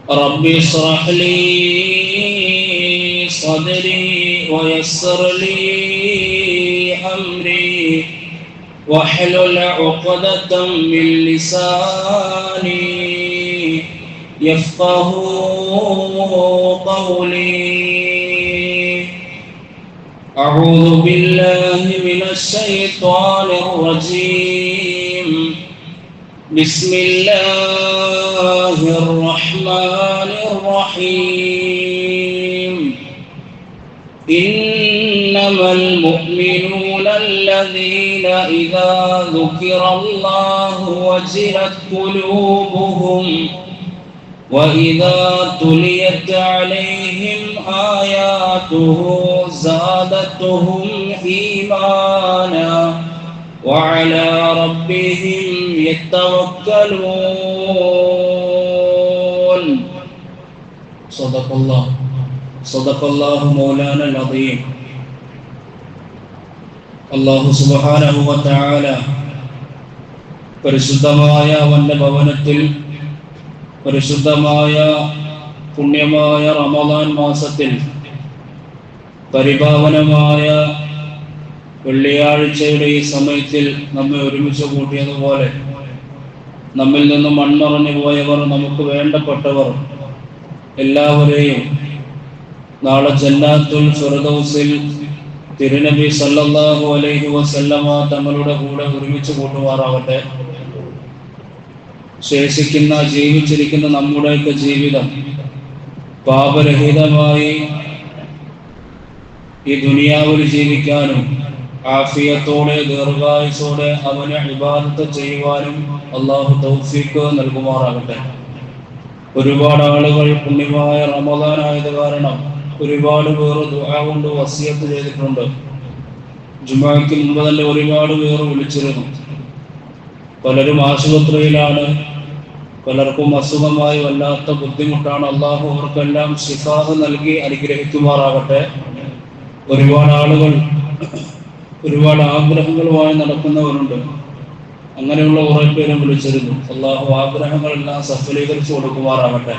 رب اشرح لي صدري ويسر لي أمري واحلل عقدة من لساني يفقه قولي. أعوذ بالله من الشيطان الرجيم. بسم الله الرحمن الرحيم. إنما المؤمنون الذين إذا ذكر الله وجلت قلوبهم وإذا تليت عليهم آياته زادتهم إيمانا وعلى ربهم يتوكلون. صدق الله مولانا العظيم. അല്ലാഹു സുബ്ഹാനഹു വ തആല പരിശുദ്ധമായ അവന്റെ ഭവനത്തിൽ പരിശുദ്ധമായ പുണ്യമായ റമദാൻ മാസത്തിൽ പരിപാവനമായ വെള്ളിയാഴ്ചയുടെ ഈ സമയത്തിൽ നമ്മെ ഒരുമിച്ച് കൂട്ടിയതുപോലെ നമ്മിൽ നിന്നും മൺമറഞ്ഞു പോയവർ, നമുക്ക് വേണ്ടപ്പെട്ടവർ എല്ലാവരെയും നാളെ ജന്നാത്തുൽ ഫിർദൗസിൽ തിരുനബി സല്ലല്ലാഹു അലൈഹി വസല്ലമ തങ്ങളുടെ കൂടെ ഒരുമിച്ച് കൂട്ടുമാറാവട്ടെ. ശേഷിക്കുന്ന ജീവിച്ചിരിക്കുന്ന നമ്മുടെയൊക്കെ ജീവിതം പാപരഹിതമായി ഈ ദുനിയാവിൽ ജീവിക്കാനും ആഫിയത്തോടെ ദീർഘായുസ്സോടെ അവനെ ഇബാദത്ത് ചെയ്യുവാനും അള്ളാഹു തൗഫീഖ് നൽകുമാറാകട്ടെ. ഒരുപാട് ആളുകൾ പുണ്യമായ റമദാൻ ആയത് കാരണം ഒരുപാട് പേർ ദുആ കൊണ്ട് വസിയത്ത് ചെയ്തിട്ടുണ്ട്. ജുമുഅയ്ക്ക് മുമ്പ് തന്നെ ഒരുപാട് പേർ വിളിച്ചിരുന്നു. പലരും ആശുപത്രിയിലാണ്, പലർക്കും അസുഖമായി വല്ലാത്ത ബുദ്ധിമുട്ടാണ്. അള്ളാഹു അവർക്കെല്ലാം ശിഫാഹ് നൽകി അനുഗ്രഹിക്കുമാറാകട്ടെ. ഒരുപാട് ആളുകൾ ഒരുപാട് ആഗ്രഹങ്ങളുമായി നടക്കുന്നവരുണ്ട്. അങ്ങനെയുള്ള കുറേ പേരും വിളിച്ചിരുന്നു. അള്ളാഹു ആഗ്രഹങ്ങളെല്ലാം സഫലീകരിച്ചു കൊടുക്കുമാറാകട്ടെ.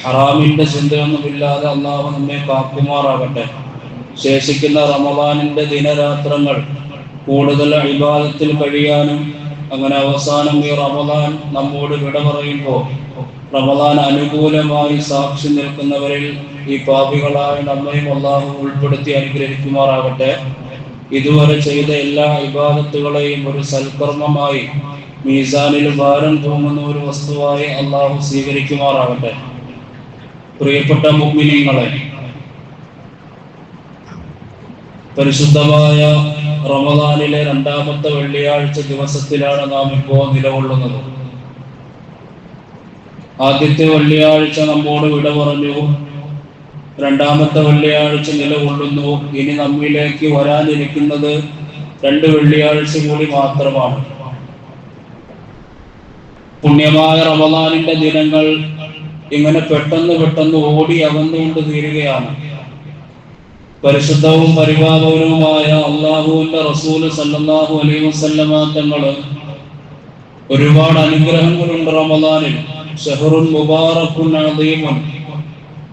ഹറാമിന്റെ ചിന്തയൊന്നുമില്ലാതെ അള്ളാഹു നമ്മെ കാക്കുമാറാകട്ടെ. ശേഷിക്കുന്ന റമദാനിന്റെ ദിനരാത്രങ്ങൾ കൂടുതൽ ഇബാദത്തിൽ കഴിയാനും അങ്ങനെ അവസാനം ഈ റമദാൻ നമ്മോട് വിട പറയുമ്പോൾ റമദാൻ അനുകൂലമായി സാക്ഷി നിൽക്കുന്നവരിൽ ഈ പാപികളായ നമ്മയും അള്ളാഹു ഉൾപ്പെടുത്തി അനുഗ്രഹിക്കുമാറാകട്ടെ. ഇതുവരെ ചെയ്ത എല്ലാ ഇബാദത്തുകളെയും ഒരു സൽക്കർമ്മമായി മീസാനിൽ ഭാരം തൂങ്ങുന്ന ഒരു വസ്തുവായി അള്ളാഹു സ്വീകരിക്കുമാറാകട്ടെ. പ്രിയപ്പെട്ട മുഅ്മിനീങ്ങളെ, പരിശുദ്ധമായ റമദാനിലെ രണ്ടാമത്തെ വെള്ളിയാഴ്ച ദിവസത്തിലാണ് നാം ഇപ്പോൾ നിലകൊള്ളുന്നത്. ആദ്യത്തെ വെള്ളിയാഴ്ച നമ്മോട് വിട പറഞ്ഞു, രണ്ടാമത്തെ വെള്ളിയാഴ്ച നിലകൊള്ളുന്നു. ഇനി നമ്മിലേക്ക് വരാനിരിക്കുന്നത് 2 വെള്ളിയാഴ്ച കൂടി മാത്രമാണ്. പുണ്യമായ റമദാനിന്റെ ദിനങ്ങൾ ഇങ്ങനെ പെട്ടെന്ന് ഓടി അകന്നുകൊണ്ട് തീരുകയാണ്. പരിശുദ്ധവും പരിപാവനവുമായ അള്ളാഹുവിന്റെ റസൂൽ സല്ലല്ലാഹു അലൈഹി വസല്ലമ തങ്ങള് ഒരുപാട് അനുഗ്രഹങ്ങളുണ്ട് റമദാനിൽ. ശഹറുൻ മുബാറക്കുൻ അദീമുൻ,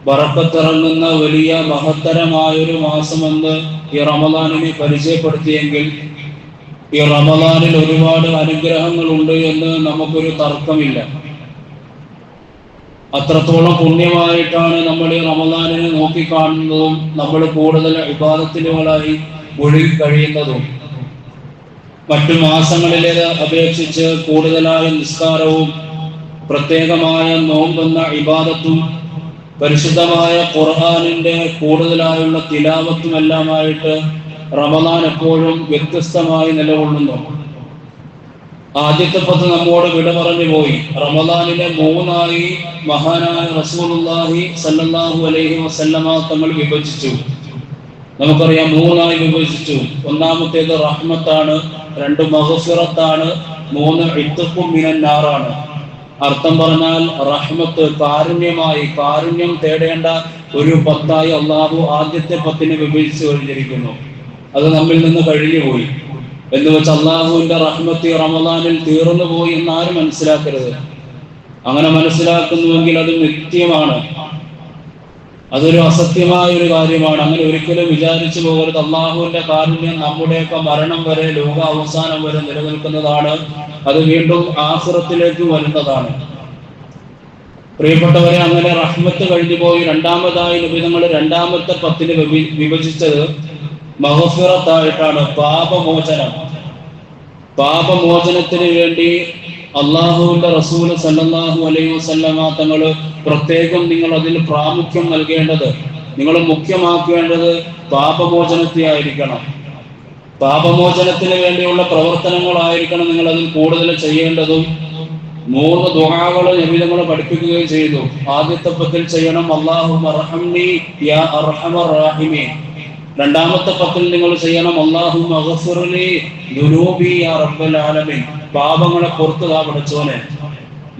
ബറക്കത്തിറങ്ങുന്ന വലിയ മഹത്തരമായൊരു മാസമെന്ന് ഈ റമദാനിനെ പരിചയപ്പെടുത്തിയെങ്കിൽ ഈ റമദാനിൽ ഒരുപാട് അനുഗ്രഹങ്ങളുണ്ട് എന്ന് നമുക്കൊരു തർക്കമില്ല. അത്രത്തോളം പുണ്യമായിട്ടാണ് നമ്മൾ ഈ റമദാനിനെ നോക്കിക്കാണുന്നതും നമ്മൾ കൂടുതൽ ഇബാദത്തുകളായി ഒഴുകി കഴിയുന്നതും. മറ്റു മാസങ്ങളിലെ അപേക്ഷിച്ച് കൂടുതലായ നിസ്കാരവും പ്രത്യേകമായ നോമ്പെന്ന ഇബാദത്തും പരിശുദ്ധമായ ഖുർആനിന്റെ കൂടുതലായുള്ള തിലാവത്തുമെല്ലാമായിട്ട് റമദാൻ എപ്പോഴും വ്യത്യസ്തമായി നിലകൊള്ളുന്നു. ആദ്യത്തെ 10 നമ്മോട് വിട പറഞ്ഞു പോയി. റമദാനിനെ 3ആയി മഹാനായ റസൂലുള്ളാഹി സല്ലല്ലാഹു അലൈഹി വസല്ലമ തങ്ങൾ വിഭജിച്ചു. നമുക്കറിയാം, 3ആയി വിഭജിച്ചു. ഒന്നാമത്തേത് റഹ്മത്താണ്, 2 മഗ്ഫിറത്താണ്, 3 ഇത്ഖും മിനൻ നാറാണ്. അർത്ഥം പറഞ്ഞാൽ റഹ്മത്ത്, കാരുണ്യമായി കാരുണ്യം തേടേണ്ട ഒരു 10ആയി അള്ളാഹു ആദ്യത്തെ 10നെ വിഭജിച്ചു കഴിഞ്ഞിരിക്കുന്നു. അത് നമ്മിൽ നിന്ന് കഴിഞ്ഞുപോയി. എന്ന് വെച്ച് അള്ളാഹുവിന്റെ റഹ്മത്ത് റമദാനിൽ തീർന്നു പോയി എന്നാരും മനസ്സിലാക്കരുത്. അങ്ങനെ മനസ്സിലാക്കുന്നുവെങ്കിൽ അത് നിത്യമാണ്, അതൊരു അസത്യമായ ഒരു കാര്യമാണ്. അങ്ങനെ ഒരിക്കലും വിചാരിച്ചു പോകരുത്. അള്ളാഹുവിന്റെ കാരുണ്യം നമ്മുടെയൊക്കെ മരണം വരെ, ലോക അവസാനം വരെ നിലനിൽക്കുന്നതാണ്. അത് വീണ്ടും ആഖിറത്തിലേക്ക് വരുന്നതാണ്. പ്രിയപ്പെട്ടവരെ, അങ്ങനെ റഹ്മത്ത് കഴിഞ്ഞു പോയി. രണ്ടാമതായി നബി തങ്ങൾ രണ്ടാമത്തെ 10 വിഭജിച്ചത് മഗ്ഫിറത്തായിട്ടാണ്, പാപമോചനം. പാപമോചനത്തിന് വേണ്ടി അള്ളാഹുവിന്റെ റസൂൽ സല്ലല്ലാഹു അലൈഹി വസല്ലമ തങ്ങൾ പ്രത്യേകം നിങ്ങൾ അതിൽ പ്രാമുഖ്യം നൽകേണ്ടത്, നിങ്ങൾ മുഖ്യമാക്കേണ്ടത് പാപമോചനത്തെ ആയിരിക്കണം. പാപമോചനത്തിന് വേണ്ടിയുള്ള പ്രവർത്തനങ്ങളായിരിക്കണം നിങ്ങൾ അതിൽ കൂടുതൽ ചെയ്യേണ്ടതും. 3 ദുആകൾ നബി തങ്ങൾ പഠിപ്പിക്കുകയും ചെയ്തു. ആദ്യത്തെ 10 ചെയ്യണം അല്ലാഹുമ്മ അർഹംനി യാ അർഹമർ റഹീമീൻ. രണ്ടാമത്തെ 10 നിങ്ങൾ ചെയ്യണം അല്ലാഹുമ്മ അഗ്ഫിർലി ദുനൂബി യാ റബ്ബൽ ആലമീൻ, പാപങ്ങളെ പുറത്തുതാ പഠിച്ചോനെ.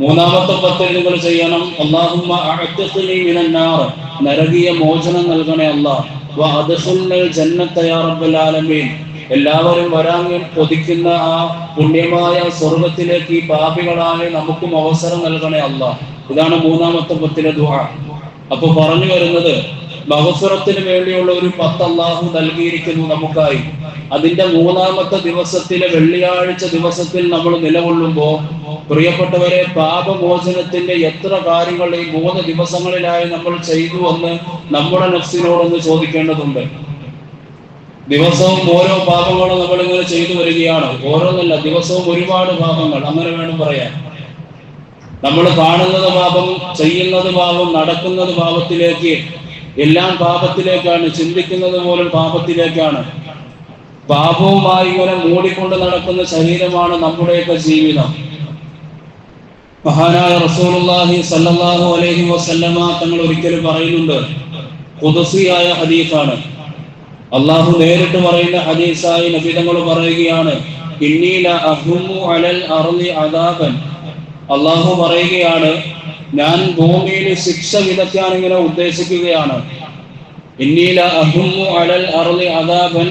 മൂന്നാമത്തെ 10 നിങ്ങൾ ചെയ്യണം അല്ലാഹുമ്മ അഅ്തിഖ്നി മിനന്നാർ, നരകീയ മോചനം നൽകണേ അല്ലാഹ്. വ അദ്ഖിൽനൽ ജന്നത യാ റബ്ബൽ ആലമീൻ, എല്ലാവരും വരാൻ കൊതിക്കുന്ന ആ പുണ്യമായ സ്വർഗത്തിലേക്ക് ഈ പാപികളായ നമുക്കും അവസരം നൽകണേ അല്ലാഹ്. ഇതാണ് മൂന്നാമത്തെ 10 ദുആ. അപ്പൊ പറഞ്ഞു വരുന്നത്, മഗ്ഫിറത്തിന് വേണ്ടിയുള്ള ഒരു 10 അല്ലാഹു നൽകിയിരിക്കുന്നു നമുക്കായി. അതിന്റെ മൂന്നാമത്തെ ദിവസത്തിലെ വെള്ളിയാഴ്ച ദിവസത്തിൽ നമ്മൾ നിലകൊള്ളുമ്പോൾ പ്രിയപ്പെട്ടവരെ, പാപമോചനത്തിന്റെ എത്ര കാര്യങ്ങൾ ഈ 3 ദിവസങ്ങളിലായി നമ്മൾ ചെയ്തു എന്ന് നമ്മുടെ നഫ്സിനോടൊന്ന് ചോദിക്കേണ്ടതുണ്ട്. ദിവസവും ഓരോ പാപങ്ങളും നമ്മളിങ്ങനെ ചെയ്തു വരികയാണ്. ഓരോന്നല്ല, ദിവസവും ഒരുപാട് പാപങ്ങൾ, അങ്ങനെ വേണം പറയാൻ. നമ്മൾ കാണുന്നത് പാപം, ചെയ്യുന്നത് പാപം, നടക്കുന്നത് പാപത്തിലേക്ക്, എല്ലാം പാപത്തിലേക്കാണ്. ചിന്തിക്കുന്നത് പോലും പാപത്തിലേക്കാണ്. പാപവുമായി ഇങ്ങനെ മൂടിക്കൊണ്ട് നടക്കുന്ന ശരീരമാണ് നമ്മുടെയൊക്കെ ജീവിതം. മഹാനായ റസൂലുള്ളാഹി സ്വല്ലല്ലാഹു അലൈഹി വസല്ലമ തങ്ങൾ ഒരിക്കലും പറയുന്നുണ്ട്, ഖുദ്സിയായ ഹദീസാണ്, അള്ളാഹു നേരിട്ട് പറയുന്ന ഹദീസായി നബി തങ്ങൾ പറയുകയാണ്, ഇന്നി ല അഹ്മു അലൽ അർളി അദാബൻ. അള്ളാഹു പറയുകയാണ്, ഞാൻ ഭൂമിയിൽ ശിക്ഷ വിതയ്ക്കാൻ ഇങ്ങനെ ഉദ്ദേശിക്കുകയാണ്. ഇന്നി ല അഹ്മു അലൽ അർളി അദാബൻ,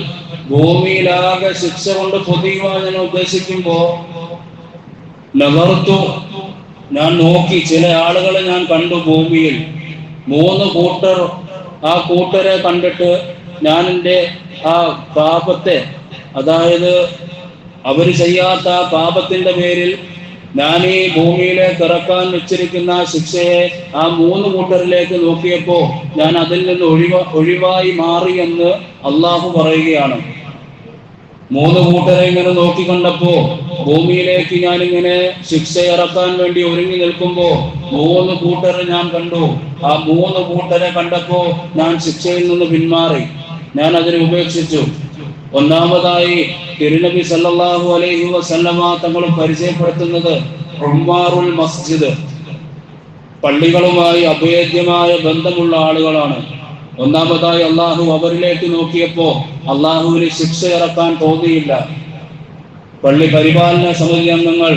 ഭൂമിയിലാകെ ശിക്ഷ കൊണ്ട് പൊതിയുവാൻ ഞാൻ ഉദ്ദേശിക്കുമ്പോ നഗർത്തു, ഞാൻ നോക്കി, ചില ആളുകളെ ഞാൻ കണ്ടു ഭൂമിയിൽ. 3 കൂട്ടർ. ആ കൂട്ടരെ കണ്ടിട്ട് ഞാൻ എൻ്റെ ആ പാപത്തെ, അതായത് അവർ ചെയ്യാത്ത ആ പാപത്തിന്റെ പേരിൽ ഞാൻ ഈ ഭൂമിയിലേക്ക് ഇറക്കാൻ വെച്ചിരിക്കുന്ന ശിക്ഷയെ ആ 3 കൂട്ടരിലേക്ക് നോക്കിയപ്പോ ഞാൻ അതിൽ നിന്ന് ഒഴിവായി മാറി എന്ന് അള്ളാഹു പറയുകയാണ്. 3 കൂട്ടരെ ഇങ്ങനെ നോക്കിക്കണ്ടപ്പോ, ഭൂമിയിലേക്ക് ഞാനിങ്ങനെ ശിക്ഷ ഇറക്കാൻ വേണ്ടി ഒരുങ്ങി നിൽക്കുമ്പോ 3 കൂട്ടരെ ഞാൻ കണ്ടു. ആ 3 കൂട്ടരെ കണ്ടപ്പോ ഞാൻ ശിക്ഷയിൽ നിന്ന് പിന്മാറി, ഞാൻ അതിനെ ഉപേക്ഷിച്ചു. ഒന്നാമതായി തിരുനബി സല്ലല്ലാഹു അലൈഹി വസല്ലമ തങ്ങൾ പരിചയപ്പെടുത്തുന്നത് ഉമ്മാറുൽ മസ്ജിദ്, പള്ളികളുമായി അഭേദ്യമായ ബന്ധമുള്ള ആളുകളാണ്. ഒന്നാമതായി അള്ളാഹു അവരിലേക്ക് നോക്കിയപ്പോ അള്ളാഹുവിന് ശിക്ഷ ഇറക്കാൻ തോന്നിയില്ല. പള്ളി പരിപാലന സമിതി അംഗങ്ങൾ,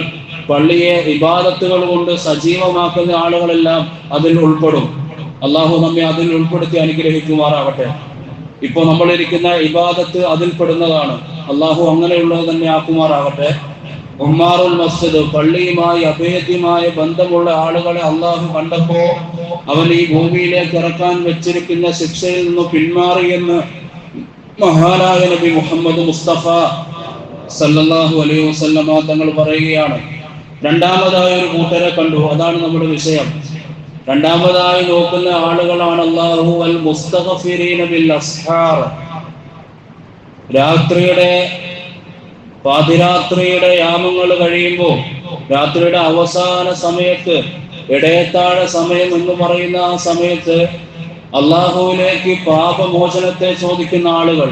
പള്ളിയെ ഇബാദത്തുകൾ കൊണ്ട് സജീവമാക്കുന്ന ആളുകളെല്ലാം അതിൽ ഉൾപ്പെടും. അള്ളാഹു നമ്മെ അതിൽ ഉൾപ്പെടുത്തി അനുഗ്രഹിക്കുമാറാവട്ടെ. ഇപ്പൊ നമ്മളിരിക്കുന്ന ഇബാദത്ത് അതിൽപ്പെടുന്നതാണ്. അള്ളാഹു അങ്ങനെയുള്ളത് തന്നെ ആക്കുമാറാകട്ടെ. ഉമ്മാറുൽ മസ്ജിദ്, പള്ളിയുമായി അഭേദ്യമായ ബന്ധമുള്ള ആളുകളെ അള്ളാഹു കണ്ടപ്പോ അവൻ ഈ ഭൂമിയിലേക്ക് ഇറക്കാൻ വെച്ചിരിക്കുന്ന ശിക്ഷയിൽ നിന്ന് പിന്മാറിയെന്ന് മഹാനായ നബി മുഹമ്മദ് മുസ്തഫ സല്ലല്ലാഹു അലൈഹി വസല്ലമ തങ്ങൾ പറയുകയാണ്. രണ്ടാമതായ ഒരു കൂട്ടരെ കണ്ടു, അതാണ് നമ്മുടെ വിഷയം. രണ്ടാമതായി നോക്കുന്ന ആളുകളാണ് അല്ലാഹു അൽ മുസ്തഗ്ഫിരീന ബിൽ അസ്ഹാർ. രാത്രിയുടെ, പാതിരാത്രിയുടെ യാമങ്ങൾ കഴിയുമ്പോൾ, രാത്രിയുടെ അവസാന സമയത്ത്, ഇടയത്താഴ സമയം എന്ന് പറയുന്ന ആ സമയത്ത് അള്ളാഹുവിലേക്ക് പാപമോചനത്തെ ചോദിക്കുന്ന ആളുകൾ.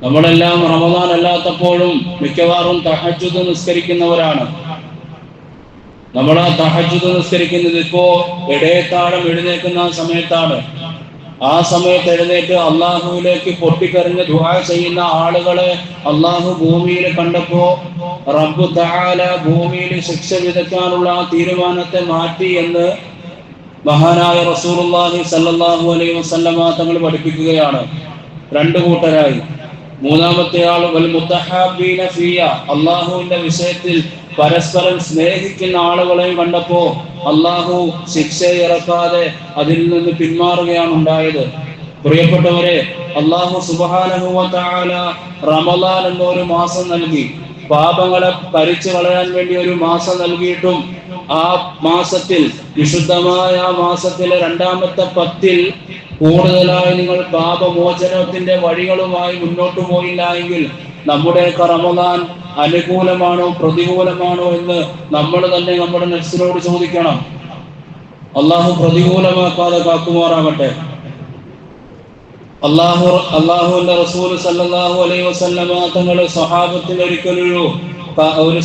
നമ്മളെല്ലാം റമദാൻ അല്ലാത്തപ്പോഴും മിക്കവാറും തഹജ്ജുദ് നിസ്കരിക്കുന്നവരാണ്. നമ്മൾ ആ തഹജ്ജുദ് നിസ്കരിക്കുന്നത് ഇപ്പോ ഇടയത്താഴം എഴുന്നേൽക്കുന്ന സമയത്താണ്. ആ സമയത്ത് എഴുന്നേറ്റ് അള്ളാഹുവിലേക്ക് പൊട്ടിക്കരഞ്ഞ് ദുആ ചെയ്യുന്ന ആളുകളെ അള്ളാഹു ഭൂമിയിൽ കണ്ടപ്പോ റബ്ബ് തആല ഭൂമിയിൽ ശിക്ഷ വിതയ്ക്കാനുള്ള ആ തീരുമാനത്തെ മാറ്റി എന്ന് മഹാനായ റസൂലുള്ളാഹി സ്വല്ലല്ലാഹു അലൈഹി വസല്ലമ തങ്ങൾ പഠിപ്പിക്കുകയാണ്. 2 കൂട്ടരായി. മൂന്നാമത്തെ ആൾ വൽ മുത്തഹാബീന ഫിയ, അള്ളാഹുവിന്റെ വിഷയത്തിൽ പരസ്പരം സ്നേഹിക്കുന്ന ആളുകളെയും കണ്ടപ്പോ അള്ളാഹു ശിക്ഷ ഇറക്കാതെ അതിൽ നിന്ന് പിന്മാറുകയാണ് ഉണ്ടായത്. പ്രിയപ്പെട്ടവരെ, അള്ളാഹു സുബ്ഹാനഹു വ തആല റമളാൻ എന്നൊരു മാസം നൽകി, പാപങ്ങളെ കരിച്ചു കളയാൻ വേണ്ടി ഒരു മാസം നൽകിയിട്ടും ആ മാസത്തിൽ, വിശുദ്ധമായ ആ മാസത്തിലെ 2-ാമത്തെ 10-ൽ കൂടുതലായി നിങ്ങൾ പാപമോചനത്തിന്റെ വഴികളുമായി മുന്നോട്ട് പോയില്ല എങ്കിൽ നമ്മുടെയൊക്കെ റമളാൻ അനുകൂലമാണോ പ്രതികൂലമാണോ എന്ന് നമ്മൾ തന്നെ നമ്മുടെ നഫ്സിനോട് ചോദിക്കണം. അള്ളാഹു പ്രതികൂലമാക്കാതെ കാക്കുമാറാകട്ടെ. അള്ളാഹുവിന്റെ റസൂൽ സല്ലല്ലാഹു അലൈഹി വസല്ലമ തങ്ങളെ സ്വഹാബത്തിന് ഒരിക്കലൊരു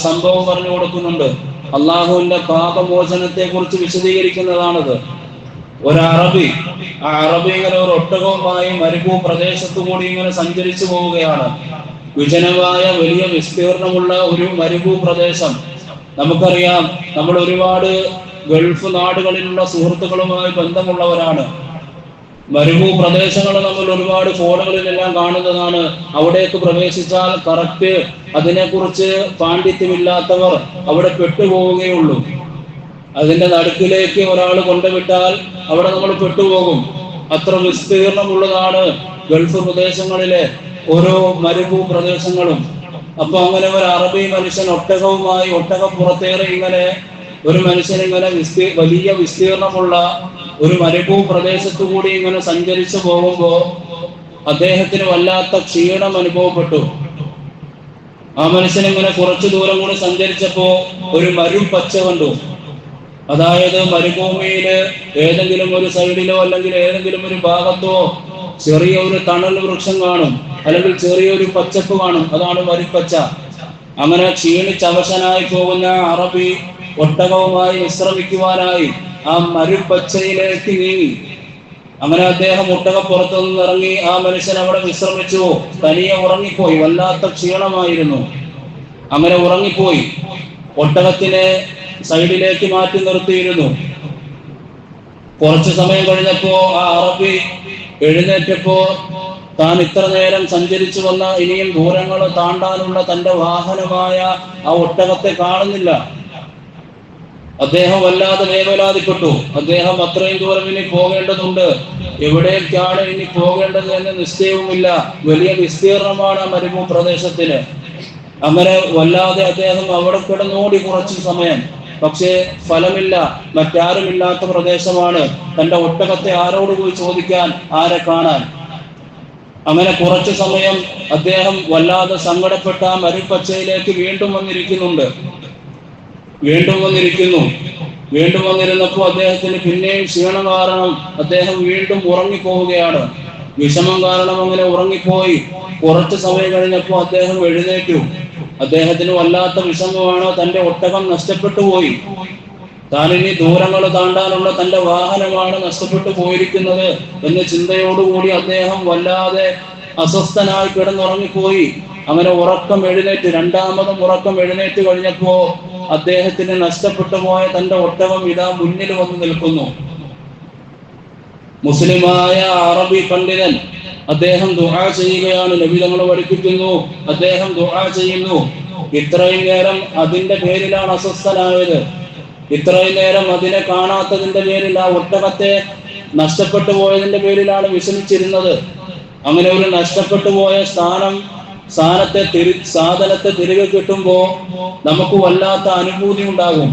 സംഭവം പറഞ്ഞു കൊടുക്കുന്നുണ്ട്. അള്ളാഹുവിന്റെ പാപമോചനത്തെ കുറിച്ച് വിശദീകരിക്കുന്നതാണത്. ഒരറബി, ആ അറബി ഇങ്ങനെ ഒരു ഒട്ടകവുമായി മരുഭൂ പ്രദേശത്തു കൂടി ഇങ്ങനെ സഞ്ചരിച്ചു പോവുകയാണ്. വിജനമായ വലിയ വിസ്തീർണമുള്ള ഒരു മരുഭൂ പ്രദേശം. നമുക്കറിയാം, നമ്മൾ ഒരുപാട് ഗൾഫ് നാടുകളിലുള്ള സുഹൃത്തുക്കളുമായി ബന്ധമുള്ളവരാണ്. മരുഭൂ പ്രദേശങ്ങൾ നമ്മൾ ഒരുപാട് ഫോണുകളിലെല്ലാം കാണുന്നതാണ്. അവിടേക്ക് പ്രവേശിച്ചാൽ കറക്റ്റ് അതിനെക്കുറിച്ച് പാണ്ഡിത്യമില്ലാത്തവർ അവിടെ പെട്ടുപോവുകയുള്ളൂ. അതിന്റെ നടുക്കിലേക്ക് ഒരാൾ കൊണ്ടുവിട്ടാൽ അവിടെ നമ്മൾ പെട്ടുപോകും. അത്ര വിസ്തീർണമുള്ളതാണ് ഗൾഫ് പ്രദേശങ്ങളിലെ ഓരോ മരുഭൂ പ്രദേശങ്ങളും. അപ്പൊ അങ്ങനെ ഒരു അറബി മനുഷ്യൻ ഒട്ടകവുമായി, ഒട്ടകപ്പുറത്തേറെ ഇങ്ങനെ ഒരു മനുഷ്യൻ ഇങ്ങനെ വലിയ വിസ്തീർണമുള്ള ഒരു മരുഭൂ പ്രദേശത്തു കൂടി ഇങ്ങനെ സഞ്ചരിച്ചു പോകുമ്പോ അദ്ദേഹത്തിന് വല്ലാത്ത ക്ഷീണം അനുഭവപ്പെട്ടു. ആ മനുഷ്യൻ ഇങ്ങനെ കുറച്ചു ദൂരം കൂടി സഞ്ചരിച്ചപ്പോ ഒരു മരുപ്പച്ച കണ്ടു. അതായത് മരുഭൂമിയില് ഏതെങ്കിലും ഒരു സൈഡിലോ അല്ലെങ്കിൽ ഏതെങ്കിലും ഒരു ഭാഗത്തോ ചെറിയ ഒരു തണൽ വൃക്ഷം കാണും, അല്ലെങ്കിൽ ചെറിയൊരു പച്ചപ്പ് കാണും. അതാണ് മരുപ്പച്ച. അങ്ങനെ ക്ഷീണിച്ചവശനായി പോകുന്ന അറബി ഒട്ടകവുമായി വിശ്രമിക്കുവാനായി ആ മരുപ്പച്ചയിലേക്ക് നീങ്ങി. അങ്ങനെ അദ്ദേഹം ഒട്ടകപ്പുറത്തു നിന്ന് ഇറങ്ങി. ആ മനുഷ്യൻ അവിടെ വിശ്രമിച്ചു, തനിയെ ഉറങ്ങിപ്പോയി. വല്ലാത്ത ക്ഷീണമായിരുന്നു. അങ്ങനെ ഉറങ്ങിപ്പോയി. ഒട്ടകത്തിനെ സൈഡിലേക്ക് മാറ്റി നിർത്തിയിരുന്നു. കുറച്ചു സമയം കഴിഞ്ഞപ്പോ ആ അറബി എഴുന്നേറ്റപ്പോ താൻ ഇത്ര നേരം സഞ്ചരിച്ചു വന്ന ഇനിയും ദൂരങ്ങൾ താണ്ടാനുള്ള തന്റെ വാഹനമായ ആ ഒട്ടകത്തെ കാണുന്നില്ല. അദ്ദേഹം വല്ലാതെ വേവലാതിപ്പെട്ടു. അദ്ദേഹം അത്രയും ദൂരം ഇനി പോകേണ്ടതുണ്ട്, എവിടേക്കാണ് ഇനി പോകേണ്ടത് എന്ന് നിശ്ചയവുമില്ല. വലിയ വിസ്തീർണമാണ് മരുഭൂ പ്രദേശത്തിന്. അങ്ങനെ വല്ലാതെ അദ്ദേഹം അവിടെ കിടന്നോടി കുറച്ചു സമയം. പക്ഷേ ഫലമില്ല, മറ്റാരുമില്ലാത്ത പ്രദേശമാണ്. തന്റെ ഒട്ടകത്തെ ആരോട് പോയി ചോദിക്കാൻ, ആരെ കാണാൻ? അങ്ങനെ കുറച്ചു സമയം അദ്ദേഹം വല്ലാതെ സങ്കടപ്പെട്ട മരുപ്പച്ചയിലേക്ക് വീണ്ടും വന്നിരുന്നപ്പോൾ അദ്ദേഹത്തിന് പിന്നെയും ക്ഷീണം കാരണം അദ്ദേഹം വീണ്ടും ഉറങ്ങിപ്പോവുകയാണ്. വിഷമം കാരണം അങ്ങനെ ഉറങ്ങിപ്പോയി. കുറച്ചു സമയം കഴിഞ്ഞപ്പോൾ അദ്ദേഹം എഴുന്നേറ്റു. അദ്ദേഹത്തിന് വല്ലാത്ത വിഷമമാണ്. തന്റെ ഒട്ടകം നഷ്ടപ്പെട്ടു പോയി. താനിനി ദൂരങ്ങൾ താണ്ടാനുള്ള തന്റെ വാഹനമാണ് നഷ്ടപ്പെട്ടു പോയിരിക്കുന്നത് എന്ന ചിന്തയോടുകൂടി അദ്ദേഹം വല്ലാതെ അസ്വസ്ഥനായി കിടന്നുറങ്ങിപ്പോയി. അങ്ങനെ രണ്ടാമതും ഉറക്കം എഴുന്നേറ്റ് കഴിഞ്ഞപ്പോ അദ്ദേഹത്തിന് നഷ്ടപ്പെട്ടു പോയ തന്റെ ഒട്ടകം ഇതാ മുന്നിൽ വന്ന് നിൽക്കുന്നു. മുസ്ലിമായ അറബി പണ്ഡിതൻ അദ്ദേഹം ദുആ ചെയ്യുകയാണ്. നബി തങ്ങൾ പഠിപ്പിക്കുന്നു, അദ്ദേഹം ദുആ ചെയ്യുന്നു. ഇത്രയും നേരം അതിന്റെ പേരിലാണ് അസ്വസ്ഥനായത്. ഇത്രയും നേരം അതിനെ കാണാത്തതിന്റെ പേരിൽ, ആ ഒട്ടകത്തെ നഷ്ടപ്പെട്ടു പോയതിന്റെ പേരിലാണ് വിഷമിച്ചിരുന്നത്. അങ്ങനെ ഒരു നഷ്ടപ്പെട്ടു പോയ സാധനത്തെ തിരികെ കിട്ടുമ്പോ നമുക്ക് വല്ലാത്ത അനുഭൂതി ഉണ്ടാകും.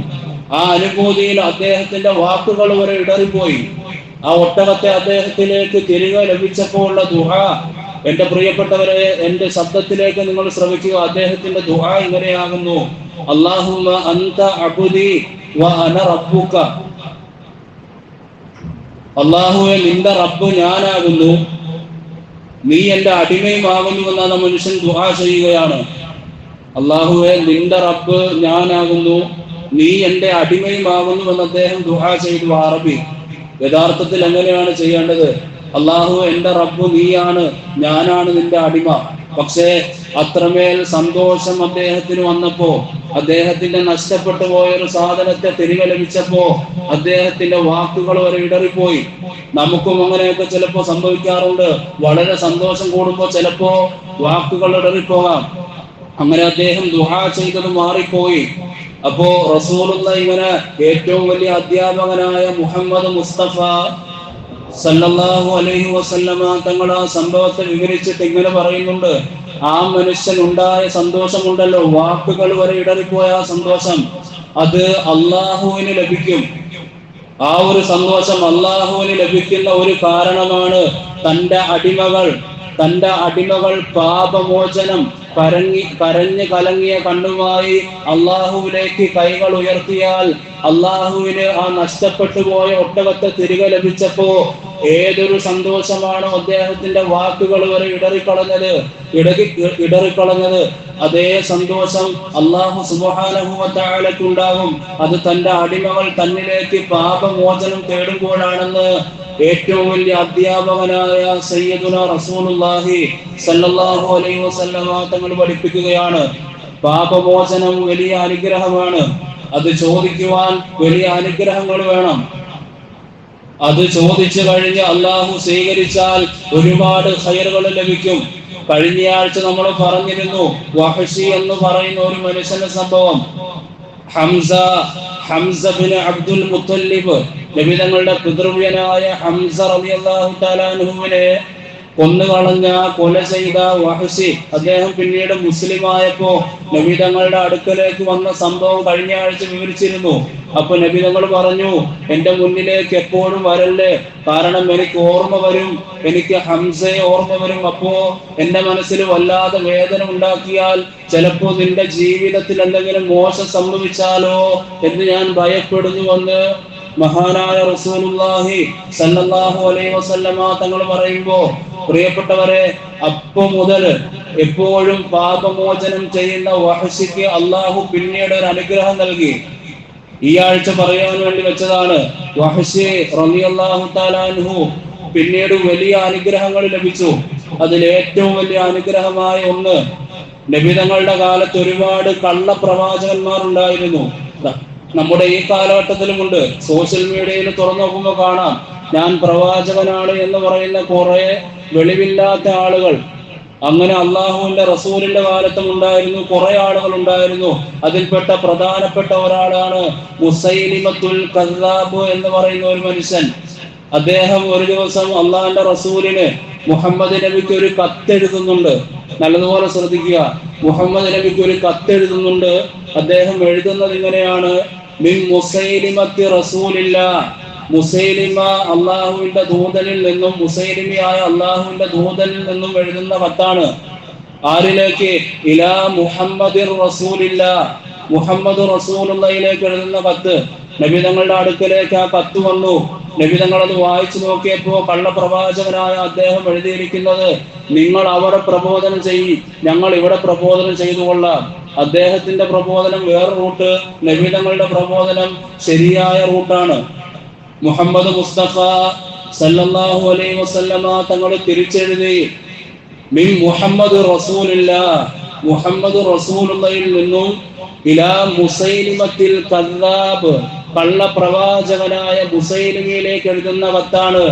ആ അനുഭൂതിയിൽ അദ്ദേഹത്തിന്റെ വാക്കുകൾ വരെ ഇടറിപ്പോയി. ആ ഒട്ടകത്തെ അദ്ദേഹത്തിലേക്ക് തിരികെ ലഭിച്ചപ്പോൾ ഉള്ള ദുആ, എന്റെ പ്രിയപ്പെട്ടവരെ, എന്റെ ശബ്ദത്തിലേക്ക് നിങ്ങൾ ശ്രമിക്കുക. അദ്ദേഹത്തിന്റെ ദുആ ഇങ്ങനെയാകുന്നു: അല്ലാഹുമ്മ അൻത അബ്ദി വ അന റബ്ബുക. അല്ലാഹുവേ, നിന്റെ റബ്ബ് ഞാനാകുന്നു, നീ എന്റെ അടിമയുമാകുന്നു എന്നാണ് മനുഷ്യൻ ദുആ ചെയ്യുകയാണ്. അല്ലാഹുവേ, നിന്റെ റബ്ബ് ഞാനാകുന്നു, നീ എന്റെ അടിമയുമാകുന്നു എന്ന് അദ്ദേഹം ദുആ ചെയ്തു. അറബി യഥാർത്ഥത്തിൽ എങ്ങനെയാണ് ചെയ്യേണ്ടത്? അല്ലാഹു, എന്റെ റബ്ബ് നീയാണ്, ഞാനാണ് നിന്റെ അടിമ. പക്ഷേ അത്രമേൽ സന്തോഷം അദ്ദേഹത്തിന് വന്നപ്പോ, അദ്ദേഹത്തിന്റെ നഷ്ടപ്പെട്ടു പോയൊരു സാധനത്തെ തിരികെ ലഭിച്ചപ്പോ അദ്ദേഹത്തിന്റെ വാക്കുകൾ വരെ ഇടറിപ്പോയി. നമുക്കും അങ്ങനെയൊക്കെ ചിലപ്പോ സംഭവിക്കാറുണ്ട്. വളരെ സന്തോഷം കൂടുമ്പോ ചിലപ്പോ വാക്കുകൾ ഇടറിപ്പോകാം. അങ്ങനെ അദ്ദേഹം ദുആ ചെയ്തത് മാറിപ്പോയി. അപ്പോ റസൂലുള്ള ഇങ്ങനെ ഏറ്റവും വലിയ അധ്യാപകനായ മുഹമ്മദ് മുസ്തഫ സല്ലല്ലാഹു അലൈഹി വസല്ലമ തങ്ങൾ ആ സംഭവത്തെ വിവരിച്ചിട്ട് ഇങ്ങനെ പറയുന്നുണ്ട്, ആ മനുഷ്യൻ ഉണ്ടായ സന്തോഷമുണ്ടല്ലോ, വാക്കുകൾ വരെ ഇടറിപ്പോയ ആ സന്തോഷം, അത് അള്ളാഹുവിന് ലഭിക്കും. ആ ഒരു സന്തോഷം അള്ളാഹുവിന് ലഭിക്കുന്ന ഒരു കാരണമാണ് തന്റെ അടിമകൾ പാപമോചനം കരഞ്ഞ് കലങ്ങിയ കണ്ണുമായി അള്ളാഹുവിലേക്ക് കൈകൾ ഉയർത്തിയാൽ അള്ളാഹുവിന് ആ നഷ്ടപ്പെട്ടു പോയ ഒട്ടകത്തെ തിരികെ ലഭിച്ചപ്പോ ഏതൊരു സന്തോഷമാണോ അദ്ദേഹത്തിന്റെ വാക്കുകൾ വരെ ഇടറിക്കളഞ്ഞത്, അതേ സന്തോഷം അള്ളാഹു സുബ്ഹാനഹു വ തആലയ്ക്ക് ഉണ്ടാകും. അത് തന്റെ അടിമകൾ തന്നിലേക്ക് പാപമോചനം തേടുമ്പോഴാണെന്ന് ഏറ്റവും വലിയ അധ്യാപകനായ സയ്യിദുനാ റസൂലുള്ളാഹി സല്ലല്ലാഹു അലൈഹി വസല്ലമ തങ്ങൾ പഠിപ്പിക്കുകയാണ്. പാപമോചനം വലിയ അനുഗ്രഹമാണ്. അത് ചോദിക്കുവാൻ വലിയ അനുഗ്രഹങ്ങൾ വേണം. അത് ചോദിച്ചു കഴിഞ്ഞ് അള്ളാഹു സ്വീകരിച്ചാൽ ഒരുപാട് ഖൈറുകൾ ലഭിക്കും. കഴിഞ്ഞയാഴ്ച നമ്മൾ പറഞ്ഞിരുന്നു, വഹ്ശി എന്ന് പറയുന്ന ഒരു മനുഷ്യന്റെ സംഭവം. ഹംസ ബിൻ അബ്ദുൽ മുത്തലിബ്, നബി തങ്ങളുടെ പിതൃവ്യനായ ഹംസ റളിയല്ലാഹു തആല അൻഹുവിനെ കൊല ചെയ്ത വഹ്ശി, അദ്ദേഹം പിന്നീട് മുസ്ലിമായപ്പോ നബി തങ്ങളുടെ അടുക്കലേക്ക് വന്ന സംഭവം കഴിഞ്ഞ ആഴ്ച വിവരിച്ചിരുന്നു. അപ്പൊ നബി തങ്ങൾ പറഞ്ഞു, എന്റെ മുന്നിലേക്ക് എപ്പോഴും വരല്ലേ, കാരണം എനിക്ക് ഓർമ്മ വരും, എനിക്ക് ഹംസയെ ഓർമ്മ വരും. അപ്പോ എന്റെ മനസ്സിൽ വല്ലാതെ വേദന ഉണ്ടാക്കിയാൽ ചിലപ്പോ നിന്റെ ജീവിതത്തിൽ എന്തെങ്കിലും മോശം സംഭവിച്ചാലോ എന്ന് ഞാൻ ഭയപ്പെടുന്നുവെന്ന് മഹാനായ റസൂലുള്ളാഹി സല്ലല്ലാഹു അലൈഹി വസല്ലമ തങ്ങൾ പറയുമ്പോ, പ്രിയപ്പെട്ടവരെ, അപ്പൊ മുതൽ എപ്പോഴും പാപമോചനം ചെയ്യുന്ന വഹ്ശിക്ക് അള്ളാഹു പിന്നീട് ഒരു അനുഗ്രഹം നൽകി. ഈ ആഴ്ച പറയാൻ വേണ്ടി വെച്ചതാണ്. വഹ്ശി റളിയല്ലാഹു തആല അൻഹു പിന്നീട് വലിയ അനുഗ്രഹങ്ങൾ ലഭിച്ചു. അതിൽ ഏറ്റവും വലിയ അനുഗ്രഹമായ ഒന്ന്, നബി തങ്ങളുടെ കാലത്ത് ഒരുപാട് കള്ളപ്രവാചകന്മാർ ഉണ്ടായിരുന്നു. നമ്മുടെ ഈ കാലഘട്ടത്തിലുമുണ്ട്. സോഷ്യൽ മീഡിയയിൽ തുറന്നു നോക്കുമ്പോൾ കാണാം, ഞാൻ പ്രവാചകനാണ് എന്ന് പറയുന്ന കുറെ വെളിവില്ലാത്ത ആളുകൾ. അങ്ങനെ അള്ളാഹുവിന്റെ റസൂലിന്റെ കാലത്തും ഉണ്ടായിരുന്നു, കുറെ ആളുകൾ ഉണ്ടായിരുന്നു. അതിൽപ്പെട്ട പ്രധാനപ്പെട്ട ഒരാളാണ് മുസൈലിമത്തുൽ കദ്ദാബ് എന്ന് പറയുന്ന ഒരു മനുഷ്യൻ. അദ്ദേഹം ഒരു ദിവസം അള്ളാഹിന്റെ റസൂലിന് മുഹമ്മദ് നബിക്ക് ഒരു കത്തെഴുതുന്നുണ്ട്. നല്ലതുപോലെ ശ്രദ്ധിക്കുക. മുഹമ്മദ് നബിക്ക് ഒരു കത്തെഴുതുന്നുണ്ട്. അദ്ദേഹം എഴുതുന്നത് ഇങ്ങനെയാണ്: മിൻ മുസൈലിമത്തി റസൂലില്ലാഹ്, മുസൈലിമ അള്ളാഹുവിന്റെ ദൂതനിൽ നിന്നും, മുസൈലിമയായ അള്ളാഹുവിന്റെ ദൂതനിൽ നിന്നും എഴുതുന്ന കത്താണ്. ആരിലേക്ക്? ഇലാ മുഹമ്മദിർ റസൂലില്ലാഹ്, മുഹമ്മദ് റസൂലുള്ളാഹിയിലേക്ക് എഴുതുന്ന കത്ത്. നബി തങ്ങളുടെ അടുക്കലേക്ക് ആ കത്ത് വന്നു. നബി തങ്ങൾ അത് വായിച്ചു നോക്കിയപ്പോ കള്ളപ്രവാചകനായ അദ്ദേഹം എഴുതിയിരിക്കുന്നത്, നിങ്ങൾ അവിടെ പ്രബോധനം ചെയ്യ്, ഞങ്ങൾ ഇവിടെ പ്രബോധനം ചെയ്തുകൊള്ളാം. അദ്ദേഹത്തിന്റെ പ്രബോധനം വേറെ റൂട്ട്, നബി തങ്ങളുടെ പ്രബോധനം ശരിയായ റൂട്ടാണ്. മുഹമ്മദ് മുസ്തഫ സല്ലല്ലാഹു അലൈഹി വസല്ലമ തങ്ങൾ തിരിച്ചെഴുതി, മിൻ മുഹമ്മദ് റസൂലില്ലാഹ്, മുഹമ്മദ് റസൂലുള്ളാഹിയിൽ നിന്നും ഇലാ മുസൈലിമത്തിൽ കദ്ദാബ്, കള്ളപ്രവാചകനായ മുസൈലിമയിലേക്ക് എഴുതുന്ന കത്താണ്.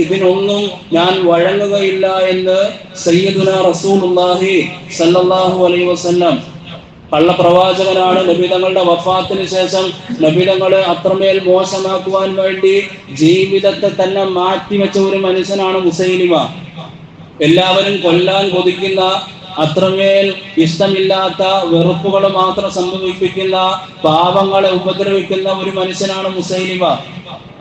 ഇതിനൊന്നും ഞാൻ വഴങ്ങുകയില്ല എന്ന് സയ്യിദുനാ റസൂലുള്ളാഹി സല്ലല്ലാഹു അലൈഹി വസല്ലം. കള്ളപ്രവാചകനാണ്. നബി തങ്ങളുടെ വഫാത്തിന് ശേഷം നബി തങ്ങളെ അത്രമേൽ മോശമാക്കുവാൻ വേണ്ടി ജീവിതത്തെ തന്നെ മാറ്റിവെച്ച ഒരു മനുഷ്യനാണ് മുസൈലിമ. എല്ലാവരും കൊല്ലാൻ കൊതിക്കുന്ന, അത്രമേൽ ഇഷ്ടമില്ലാത്ത വെറുപ്പുകൾ മാത്രം സംഭവിപ്പിക്കുന്ന, പാവങ്ങളെ ഉപദ്രവിക്കുന്ന ഒരു മനുഷ്യനാണ് മുസൈലിമ.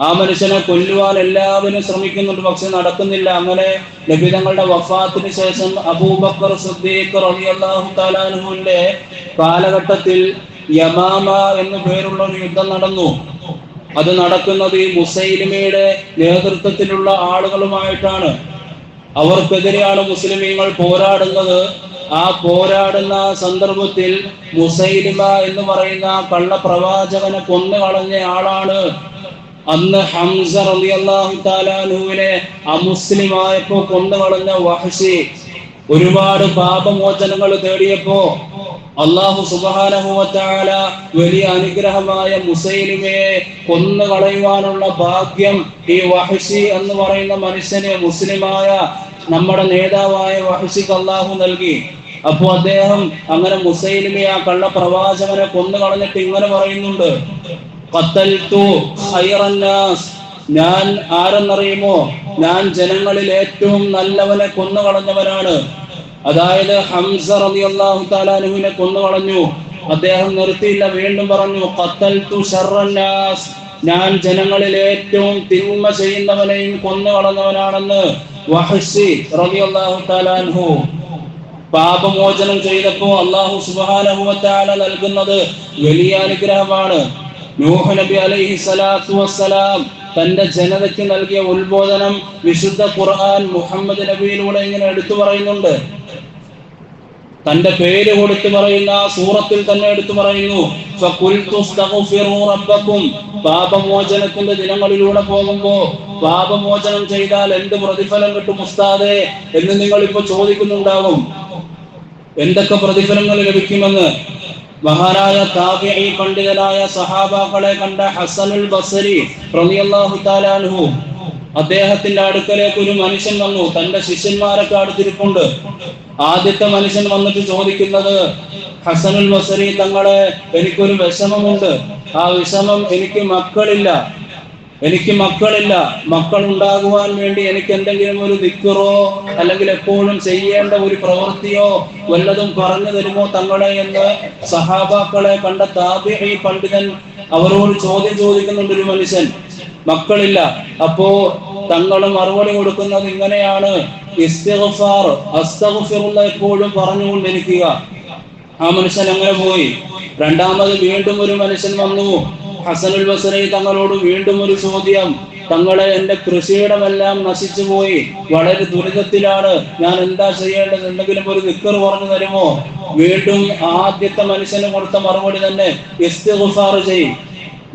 ആ മനുഷ്യനെ കൊല്ലുവാൻ എല്ലാവരും ശ്രമിക്കുന്നുണ്ട്, പക്ഷെ നടക്കുന്നില്ല. അങ്ങനെ നബി തങ്ങളുടെ വഫാത്തിന് ശേഷം അബൂബക്കർ സിദ്ദീഖ് റളിയല്ലാഹു തആല അൻഹുവിന്റെ കാലഘട്ടത്തിൽ യമാമ എന്നു പേരുള്ള ഒരു യുദ്ധം നടന്നു. അത് നടക്കുന്നത് ഈ മുസൈലിമയുടെ നേതൃത്വത്തിലുള്ള ആളുകളുമായിട്ടാണ്. അവർക്കെതിരെയാണ് മുസ്ലിമീങ്ങൾ പോരാടുന്നത്. ആ പോരാടുന്ന സന്ദർഭത്തിൽ മുസൈലിമ എന്ന് പറയുന്ന കള്ളപ്രവാചകനെ കൊന്നുകളഞ്ഞ ആളാണ് അന്ന് ഹംസ റളിയല്ലാഹു തആല അൻഹുവിനെ അമുസ്ലിമായപ്പോ കൊന്നുകളഞ്ഞ വഹ്ശി. ഒരുപാട് പാപമോചനങ്ങൾ തേടിയപ്പോ അല്ലാഹു സുബ്ഹാനഹു വ തആല വലിയ അനുഗ്രഹമായ മുസൈലിമയെ കൊന്നുകളയുവാനുള്ള ഭാഗ്യം ഈ വഹ്ശി എന്ന് പറയുന്ന മനുഷ്യനെ, മുസ്ലിമായ നമ്മുടെ നേതാവായ വഹ്ശിക്ക് അല്ലാഹു നൽകി. അപ്പോ അദ്ദേഹം അങ്ങനെ മുസൈലിമയെ ആ കള്ള പ്രവാചകനെ കൊന്നു കളഞ്ഞിട്ട് ഇങ്ങനെ പറയുന്നുണ്ട്, ഖത്തൽതു ഖൈറന്നാസ്, ഞാൻ ആരെന്നറിയുമോ, ഞാൻ ജനങ്ങളിൽ ഏറ്റവും നല്ലവനെ കൊന്നു കളഞ്ഞവനാണ്. അതായത് ഹംസ റളിയല്ലാഹു തആല അൻഹുവിനെ കൊന്നു കളഞ്ഞു. അദ്ദേഹം നിർത്തിയില്ല, വീണ്ടും പറഞ്ഞു, ഖത്തൽതു ശർറന്നാസ്, ഞാൻ ജനങ്ങളിൽ ഏറ്റവും തിന്മ ചെയ്യുന്നവനെയും കൊന്നു കളഞ്ഞവനാണെന്ന് വഹ്ശി റളിയല്ലാഹു തആല അൻഹു. പാപമോചനം ചെയ്തപ്പോ അല്ലാഹു സുബ്ഹാനഹു വ തആല നൽകുന്നത് വലിയ അനുഗ്രഹമാണ്. നൂഹ് നബി അലൈഹി സ്വലാത്തു വസ്സലാം തന്റെ ജനതയ്ക്ക് നൽകിയ ഉത്ബോധനം വിശുദ്ധ ഖുർആൻ മുഹമ്മദ് നബിയിലൂടെ ഇങ്ങനെ എടുത്തു പറയുന്നുണ്ട്. തന്റെ പേര് കൊടുത്തു പറയുന്ന സൂറത്തിൽ തന്നെ എടുത്തു പറയുന്നു, ഫഖുൽതുസ്തഗ്ഫിറൂ റബ്ബക്കും. പാപമോചനത്തിന്റെ ദിനങ്ങളിലൂടെ പോകുമ്പോ പാപമോചനം ചെയ്താൽ എന്ത് പ്രതിഫലം കിട്ടും ഉസ്താദേ എന്ന് നിങ്ങൾ ഇപ്പൊ ചോദിക്കുന്നുണ്ടാവും. എന്തൊക്കെ പ്രതിഫലങ്ങൾ ലഭിക്കുമെന്ന്. മഹാനായ താബിഈ പണ്ഡിതനായ സഹാബാക്കളെ കണ്ട ഹസനുൽ ബസ്രി റളിയല്ലാഹു തആല അൻഹു, അദ്ദേഹത്തിന്റെ അടുക്കലേക്ക് ഒരു മനുഷ്യൻ വന്നു. തന്റെ ശിഷ്യന്മാരൊക്കെ അടുത്തിരിപ്പുണ്ട്. ആദ്യത്തെ മനുഷ്യൻ വന്നിട്ട് ചോദിക്കുന്നത്, ഹസനുൽ ബസ്രി തങ്ങളെ, എനിക്കൊരു വിഷമമുണ്ട്. ആ വിഷമം, എനിക്ക് മക്കളില്ല. മക്കൾ ഉണ്ടാകുവാൻ വേണ്ടി എനിക്ക് എന്തെങ്കിലും ഒരു ദിക്റോ അല്ലെങ്കിൽ എപ്പോഴും ചെയ്യേണ്ട ഒരു പ്രവൃത്തിയോ വല്ലതും പറഞ്ഞു തരുമോ തങ്ങളെ എന്ന് സഹാബാക്കളെ കണ്ട താബിഈ പണ്ഡിതൻ അവരോട് ചോദ്യം ചോദിക്കുന്നുണ്ട്. ഒരു മനുഷ്യൻ മക്കളില്ല. അപ്പോ തങ്ങൾ മറുപടി കൊടുക്കുന്നത് ഇങ്ങനെയാണ്, ഇസ്തിഗ്ഫാർ, അസ്തഗ്ഫിറുല്ലാഹ് എപ്പോഴും പറഞ്ഞുകൊണ്ടിരിക്കുക. ആ മനുഷ്യൻ അങ്ങനെ പോയി. രണ്ടാമത് വീണ്ടും ഒരു മനുഷ്യൻ വന്നു. ഹസനുൽ ബസ്രി തങ്ങളോട് വീണ്ടും ഒരു ചോദ്യം, തങ്ങളെ, എന്റെ കൃഷിയിടമെല്ലാം നശിച്ചു പോയി, വളരെ ദുരിതത്തിലാണ്, ഞാൻ എന്താ ചെയ്യേണ്ടത്, എന്തെങ്കിലും ഒരു ദിക്ർ പറഞ്ഞു തരുമോ? വീണ്ടും ആദ്യത്തെ മനുഷ്യന് കൊടുത്ത മറുപടി തന്നെ, ഇസ്തിഗ്ഫാർ ചെയ്യും.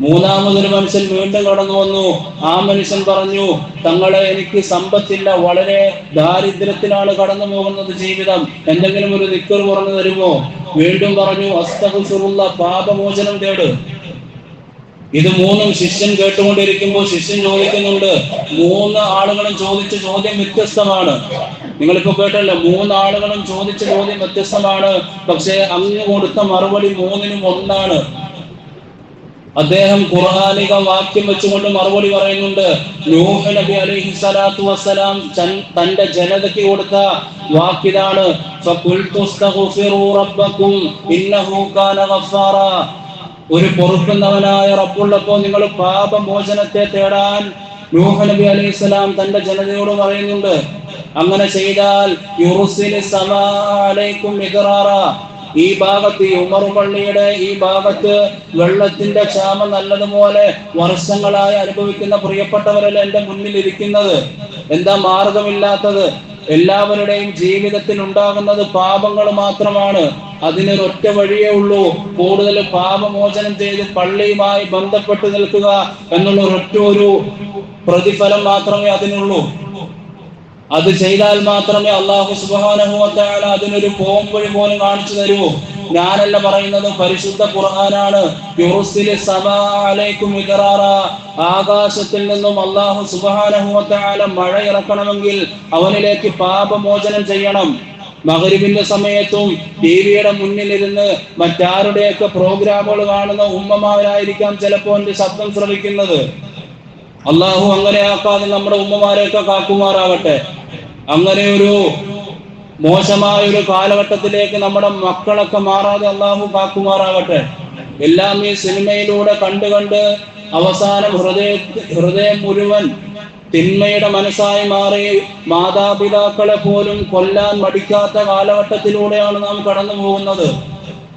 മൂന്നാമതൊരു മനുഷ്യൻ വീണ്ടും കടന്നു വന്നു. ആ മനുഷ്യൻ പറഞ്ഞു, തങ്ങളെ, എനിക്ക് സമ്പത്തില്ല, വളരെ ദാരിദ്ര്യത്തിലാണ് കടന്നു പോകുന്നത് ജീവിതം, എന്തെങ്കിലും ഒരു ദിക്ർ പറഞ്ഞു തരുമോ? വീണ്ടും പറഞ്ഞു, അസ്തഗ്ഫിറുല്ലാഹ്, പാപമോചനം തേട്. ഇത് മൂന്നും ശിഷ്യൻ കേട്ടുകൊണ്ടിരിക്കുമ്പോൾ ശിഷ്യൻ ചോദിക്കുന്നുണ്ട്. മൂന്ന് ആളുകളും ചോദിച്ച ചോദ്യം വ്യത്യസ്തമാണ്. നിങ്ങളിപ്പോ കേട്ടല്ലോ, മൂന്നാളുകളും ചോദിച്ച ചോദ്യം വ്യത്യസ്തമാണ്. പക്ഷെ അങ്ങ് കൊടുത്ത മറുപടി മൂന്നിനും ഒന്നാണ്. അദ്ദേഹം ഖുർആനിക വാക്യം വെച്ചുകൊണ്ട് മറുപടി പറയുന്നുണ്ട്. നൂഹ് നബി അലൈഹി സ്വലാത്തു വസ്സലാം തന്റെ ജനതയ്ക്ക് കൊടുത്ത വാക്കിതാണ്, ഫഖുൽതുസ്തഗ്ഫിറൂ റബ്ബക്കും ഇന്നഹു കാന ഗഫാറാ. ഒരു പൊറുക്കുന്നവനായ റബ്ബുള്ളപ്പോൾ നിങ്ങൾ പാപമോചനത്തെ തേടാൻ നൂഹ് നബി അലൈഹി സ്വലാം തന്റെ ജനതയോട് പറയുന്നുണ്ട്. അങ്ങനെ ചെയ്താൽ യുർസിലിസ് സമാ അലൈക്കും മിദ്റാറാ. ഈ ഭാഗത്ത്, ഈ ഉമർ പള്ളിയുടെ ഈ ഭാഗത്ത് വെള്ളത്തിന്റെ ക്ഷാമം നല്ലതുപോലെ വർഷങ്ങളായി അനുഭവിക്കുന്ന പ്രിയപ്പെട്ടവരല്ല എന്റെ മുന്നിൽ ഇരിക്കുന്നത്. എന്താ മാർഗമില്ലാത്തത്? എല്ലാവരുടെയും ജീവിതത്തിൽ ഉണ്ടാകുന്നത് പാപങ്ങൾ മാത്രമാണ്. അതിനൊരൊറ്റ വഴിയേ ഉള്ളൂ, കൂടുതൽ പാപമോചനം ചെയ്ത് പള്ളിയുമായി ബന്ധപ്പെട്ട് നിൽക്കുക എന്നുള്ള ഒരൊറ്റ ഒരു പ്രതിഫലം മാത്രമേ അതിനുള്ളൂ. അത് ചെയ്താൽ മാത്രമേ അല്ലാഹു സുബ്ഹാനഹു വ തആല അതിനൊരു പോംവഴി പോലും കാണിച്ചു തരൂ. ഞാനല്ല പറയുന്നത്, പരിശുദ്ധ ഖുർആനാണ്. യുർസിലിസ് സമാ അലൈക്കും മിദ്റാറാ. ആകാശത്തിൽ നിന്നും അല്ലാഹു സുബ്ഹാനഹു വ തആല മഴ ഇറക്കണമെങ്കിൽ അവനിലേക്ക് പാപമോചനം ചെയ്യണം. മഗ്രിബിന്റെ സമയത്തും ടിവിയുടെ മുന്നിലിരുന്ന് മറ്റാരുടെയൊക്കെ പ്രോഗ്രാമുകൾ കാണുന്ന ഉമ്മമാരായിരിക്കാം ചിലപ്പോൾ എന്റെ ശബ്ദം ശ്രവിക്കുന്നത്. അല്ലാഹു അങ്ങനെ ആക്കാതെ നമ്മുടെ ഉമ്മമാരെയൊക്കെ കാക്കുമാറാവട്ടെ. അങ്ങനെ ഒരു മോശമായ ഒരു കാലഘട്ടത്തിലേക്ക് നമ്മുടെ മക്കളൊക്കെ മാറാതെ അല്ലാഹു കാക്കുമാറാവട്ടെ. എല്ലാം ഈ സിനിമയിലൂടെ കണ്ട് അവസാനം ഹൃദയം മുഴുവൻ തിന്മയുടെ മനസ്സായി മാറി മാതാപിതാക്കളെ പോലും കൊല്ലാൻ മടിക്കാത്ത കാലഘട്ടത്തിലൂടെയാണ് നാം കടന്നു പോകുന്നത്.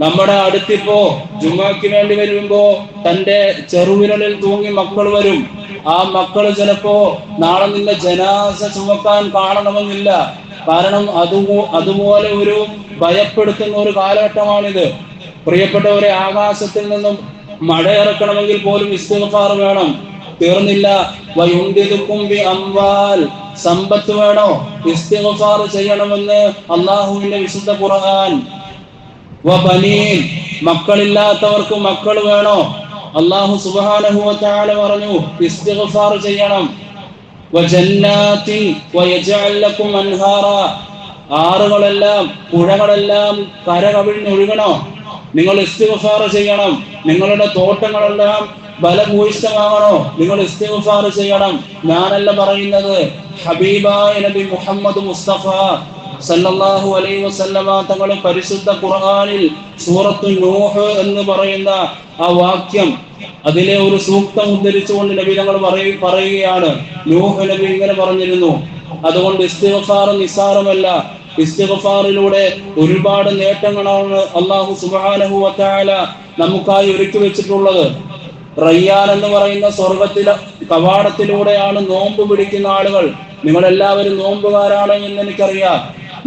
നമ്മുടെ അടുത്തിപ്പോ ജുമാക്ക് വേണ്ടി വരുമ്പോ തന്റെ ചെറുവിരലിൽ തൂങ്ങി മക്കൾ വരും. ആ മക്കൾ ചിലപ്പോ നാളെ നിന്റെ ജനാസ ചുമക്കാൻ കാണണമെന്നില്ല. കാരണം അതുപോലെ ഒരു ഭയപ്പെടുത്തുന്ന ഒരു കാലഘട്ടമാണിത്. പ്രിയപ്പെട്ടവരെ, ആകാശത്തിൽ നിന്നും മഴ ഇറക്കണമെങ്കിൽ പോലും ഇസ്തിഗ്ഫാർ വേണം. തീർന്നില്ല, വയുംദിദുക്കും ബി അംവാൽ, സമ്പത്ത് വേണോ? ഇസ്തിഗ്ഫാർ ചെയ്യണമെന്ന് അല്ലാഹുവിന്റെ വിശുദ്ധ ഖുർആൻ. വബനീൻ, മക്കളില്ലാത്തവർക്ക് മക്കൾ വേണോ? അല്ലാഹു സുബ്ഹാനഹു വ തആല പറഞ്ഞു ഇസ്തിഗ്ഫാർ ചെയ്യണം. വജന്നാത്തിൻ വയജഅൽ ലക്കും അൻഹാറ, ആറുകളെല്ലാം പുഴകളെല്ലാം കരകവിഞ്ഞൊഴുകണോ? നിങ്ങൾ ഇസ്തിഗ്ഫാർ ചെയ്യണം. നിങ്ങളുടെ തോട്ടങ്ങളെല്ലാം ബലഭൂയിഷ്ഠമാകണോ? നിങ്ങൾ ഇസ്തിഗ്ഫാർ ചെയ്യണം. ഞാനല്ല പറയുന്നത്, ഹബീബായ നബി മുഹമ്മദ് മുസ്തഫ സല്ലല്ലാഹു അലൈഹി വസല്ലമ തങ്ങൾ പരിശുദ്ധ ഖുർആനിൽ സൂറത്തു നൂഹ് എന്ന് പറയുന്ന ആ വാക്യം, അതിലെ ഒരു സൂക്തം ഉദ്ധരിച്ചുകൊണ്ട് നബി തങ്ങൾ പറയുകയാണ്, നൂഹ് നബി ഇങ്ങനെ പറഞ്ഞിരുന്നു. അതുകൊണ്ട് ഇസ്തിഗ്ഫാർ നിസ്സാരമല്ല. ഇസ്തിഗ്ഫാറിലൂടെ ഒരുപാട് നേട്ടങ്ങളാണ് അല്ലാഹു സുബ്ഹാനഹു വ തആല നമുക്കായി ഒരുക്കി വെച്ചിട്ടുള്ളത്. റയ്യാൻ എന്ന് പറയുന്ന സ്വർഗത്തിലെ കവാടത്തിലൂടെയാണ് നോമ്പ് പിടിക്കുന്ന ആളുകൾ. നിങ്ങളെല്ലാവരും നോമ്പുകാരാണ് എന്ന് എനിക്കറിയാം.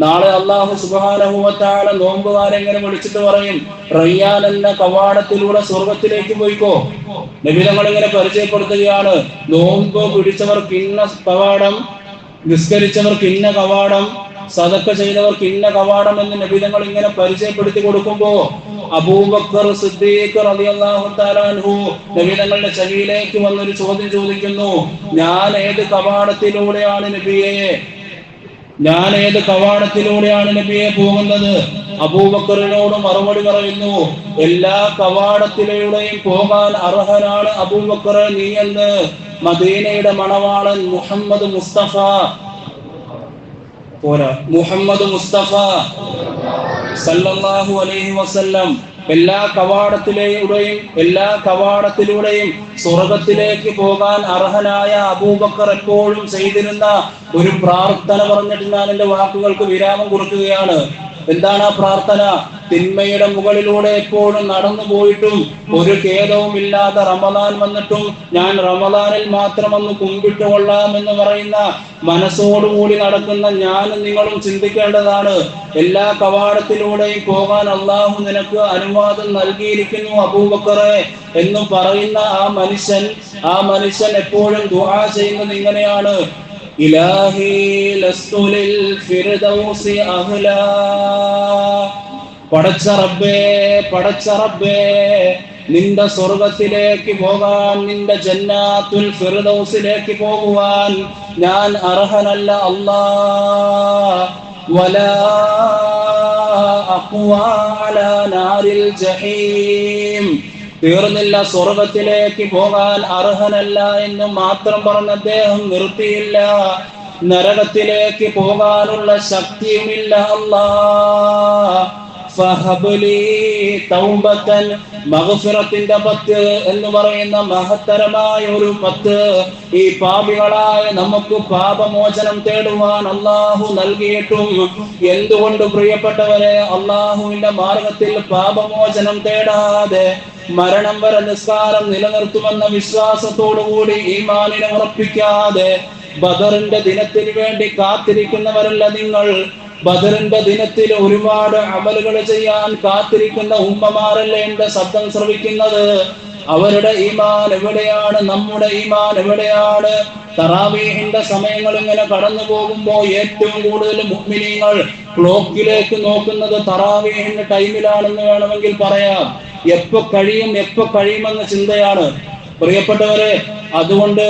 നാളെ അല്ലാഹു സുബ്ഹാനഹു വ തആല നോമ്പുകാരെങ്ങനെ വിളിച്ചിട്ട് പറയും, റയ്യാൻ എന്ന കവാടത്തിലൂടെ സ്വർഗത്തിലേക്ക് പോയിക്കോ. നബി തങ്ങൾ ഇങ്ങനെ പരിചയപ്പെടുത്തുകയാണ്, നോമ്പ് പിടിച്ചവർക്ക് ഇന്ന കവാടം, നിസ്കരിച്ചവർക്ക് ഇന്ന കവാടം, സദഖ ചെയ്തവർക്ക് ഇന്ന കവാടം എന്ന് നബി തങ്ങൾ ഇങ്ങനെ പരിചയപ്പെടുത്തി കൊടുക്കുമ്പോ അബൂബക്കർ സിദ്ദീഖ് റളിയല്ലാഹു തആല അൻഹു നബി തങ്ങളുടെ ചെവിയിലേക്ക് വന്നൊരു ചോദ്യം ചോദിക്കുന്നു, ഞാൻ ഏത് കവാടത്തിലൂടെയാണ് നബിയെ പോകുന്നത്? അബൂബക്കറിനോട് മറുപടി പറയുന്നു, എല്ലാ കവാടത്തിലൂടെയും പോകാൻ അർഹനാണ് അബൂബക്കർ നീ എന്ന് മദീനയുടെ മണവാളൻ മുഹമ്മദ് മുസ്തഫ സല്ലല്ലാഹു അലൈഹി വസല്ലം എല്ലാ കവാടത്തിലൂടെയും സ്വർഗത്തിലേക്ക് പോകാൻ അർഹനായ അബൂബക്കർ എപ്പോഴും ചെയ്തിരുന്ന ഒരു പ്രാർത്ഥന പറഞ്ഞിട്ട് ഞാൻ എന്റെ വാക്കുകൾക്ക് വിരാമം കൊടുക്കുകയാണ്. എന്താണ് ആ പ്രാർത്ഥന? തിന്മയുടെ മുകളിലൂടെ എപ്പോഴും നടന്നു പോയിട്ടും ഒരു ഖേദവും ഇല്ലാതെ റമദാൻ വന്നിട്ടും ഞാൻ റമദാനിൽ മാത്രം ഒന്ന് കുമ്പിട്ടുകൊള്ളാം എന്ന് പറയുന്ന മനസ്സോടുകൂടി നടക്കുന്ന ഞാനും നിങ്ങളും ചിന്തിക്കേണ്ടതാണ്. എല്ലാ കവാടത്തിലൂടെയും പോകാൻ അള്ളാഹു നിനക്ക് അനുവാദം നൽകിയിരിക്കുന്നു അബൂബക്കറെ എന്ന് പറയുന്ന ആ മനുഷ്യൻ എപ്പോഴും ദുആ ചെയ്യുന്നത് ഇങ്ങനെയാണ്, ഇലാഹി ലസ്തു ലിൽ ഫിർദൗസി അഹ്ലാ. പടച്ച റബ്ബേ നിന്റെ സ്വർഗത്തിലേക്ക് പോകാൻ, നിന്റെ ജന്നാത്തുൽ ഫിർദൗസിലേക്ക് പോകുവാൻ ഞാൻ അർഹനല്ല അല്ലാഹ്. വലാ അഖ്വാ അലാ നാരിൽ ജഹീം. തീർന്നില്ല, സ്വർഗത്തിലേക്ക് പോകാൻ അർഹനല്ല എന്ന് മാത്രം പറഞ്ഞ അദ്ദേഹം നിർത്തിയില്ല, നരകത്തിലേക്ക് പോകാനുള്ള ശക്തിയുമില്ല അല്ലാഹ്. ഫഹബ്ലി തൗബതൻ, മഗ്ഫിറത്തിന്റെ 10 എന്ന് പറയുന്ന മഹത്തരമായ ഒരു 10 ഈ പാപികളായ നമുക്ക് പാപമോചനം തേടുവാൻ അള്ളാഹു നൽകിയിട്ടും എന്തുകൊണ്ട് പ്രിയപ്പെട്ടവരെ അള്ളാഹുവിന്റെ മാർഗത്തിൽ പാപമോചനം തേടാതെ മരണം വരെ നിസ്കാരം നിലനിർത്തുമെന്ന വിശ്വാസത്തോടുകൂടി ഈമാനിനെ ഉറപ്പിക്കാതെ ബദറിന്റെ ദിനത്തിന് വേണ്ടി കാത്തിരിക്കുന്നവരല്ല നിങ്ങൾ. ബദറിന്റെ ദിനത്തിൽ ഒരുപാട് അമലുകൾ ചെയ്യാൻ കാത്തിരിക്കുന്ന ഉമ്മമാരല്ലേ എന്റെ ശബ്ദം ശ്രവിക്കുന്നത്? അവരുടെ ഈമാൻ എവിടെയാണ്? നമ്മുടെ ഈമാൻ എവിടെയാണ്? തറാവീഹിന്റെ സമയങ്ങൾ ഇങ്ങനെ കടന്നു പോകുമ്പോ ഏറ്റവും കൂടുതൽ മുഅ്മിനീങ്ങൾ ക്ലോക്കിലേക്ക് നോക്കുന്നത് തറാവീഹിന്റെ ടൈമിലാണെന്ന് വേണമെങ്കിൽ പറയാം. എപ്പോ കഴിയുമെന്ന ചിന്തയാണ് പ്രിയപ്പെട്ടവരെ. അതുകൊണ്ട്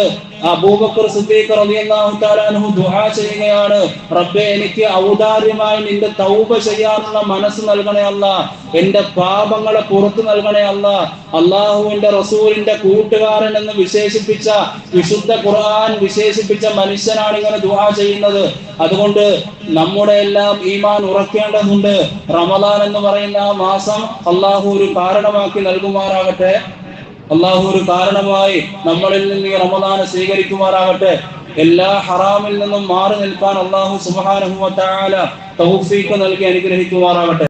അബൂബക്കർ സിദ്ദീഖ് റളിയല്ലാഹു തആല അൻഹു ദുആ ചെയ്യുകയാണ്, റബ്ബേ എനിക്ക് ഔദാര്യമായി നിന്റെ തൗബ ചെയ്യാനുള്ള മനസ്സ് നൽകണേ അല്ലാഹ്, എന്റെ പാപങ്ങളെ പുറത്തു നൽകണേ അല്ലാഹ്. അല്ലാഹുവിന്റെ റസൂലിന്റെ കൂട്ടുകാരൻ എന്ന് വിശേഷിപ്പിച്ച വിശുദ്ധ ഖുർആൻ വിശേഷിപ്പിച്ച മനുഷ്യനാണ് ഇങ്ങനെ ദുആ ചെയ്യുന്നത്. അതുകൊണ്ട് നമ്മുടെ എല്ലാം ഈമാൻ ഉറക്കേണ്ടതുണ്ട്. റമദാൻ എന്ന് പറയുന്ന ആ മാസം അല്ലാഹു ഒരു കാരണമാക്കി നൽകുമാറാകട്ടെ. അള്ളാഹു ഒരു കാരണമായി നമ്മളിൽ നിന്ന് ഈ റമദാനെ സ്വീകരിക്കുമാറാകട്ടെ. എല്ലാ ഹറാമിൽ നിന്നും മാറി നിൽക്കാൻ അള്ളാഹു സുബ്ഹാനഹു വ തആല തൗഫീഖ് നൽകി അനുഗ്രഹിക്കുമാറാകട്ടെ.